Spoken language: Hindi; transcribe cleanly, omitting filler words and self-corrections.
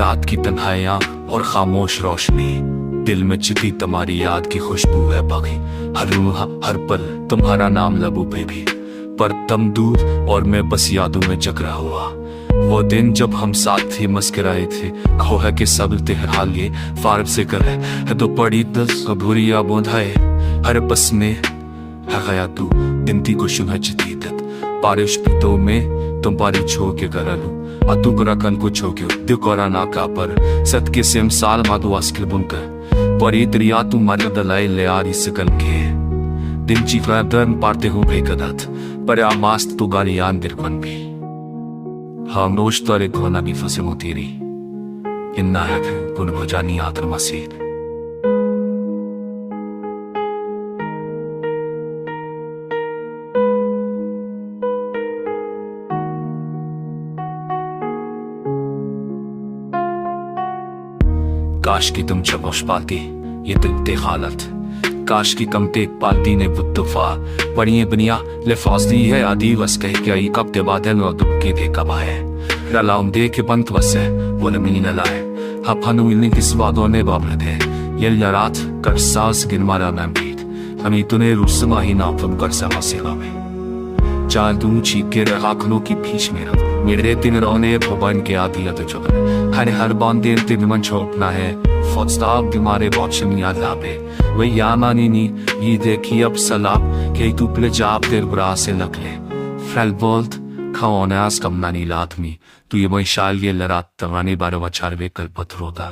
रात की तन्हाइयां और खामोश रोशनी, दिल में चिती तुम्हारी याद की खुशबू है बाकी। हर लम्हा हर पल तुम्हारा नाम लबों पे भी, पर तुम दूर और मैं बस यादों में जकड़ा हुआ। वो दिन जब हम साथ ही मुस्कुराए थे, खो है कि सब हाल ये फारब से कर है तो पड़ी दस अधूरी याद है। हर बस में है गया तू गिनती को शुभ जदीदत, बारिश पीतों में तुम पारी छो के करलू अतु करा कन को छो के दिल कोरा ना का पर सत के सेम साल मादु आस्किल बुनकर परी दरिया तू मर दलाई ले आरी सकन के दिन चीफा दर्न पारते हो बेकदत पर आमास्त तू गालियान दिरकन भी हम रोज तोरे खोना भी फसे मो तेरी इन्ना है पुन भजानी आतर मसीद। काश की तुम चबोश पाती ये दिलते हालत, काश की कम तेक पाती ने बुत्तफा पढ़िए बनिया ले फासली है आदि वस कह के आई कब ते बादल और दुख के कब है रलाउम दे के पंत वसे वो नमी न लाए हप हनु मिलने किस बातों ने बाबल थे ये लरात कर सास गिरमारा मैं बीत हमी तूने रुस्मा ही ना तुम कर समा सेवा में चार तुम चीख के रहा खलो की भीष मेरा मेरे दिन रोने भवन के आदि तो चुप हर बांध देर दिन मन छोड़ना है फौजदार बीमारे बॉक्सिंग याद लाभे वही यामानी नी ये देखी अब सलाब के तू पिले जाप देर बुरा से लग ले फ्रेल बोल्ट खाओने आस कम नानी लात मी तू ये वही शाल ये लरात तवानी बारो वचार वे कल पत्रोदा।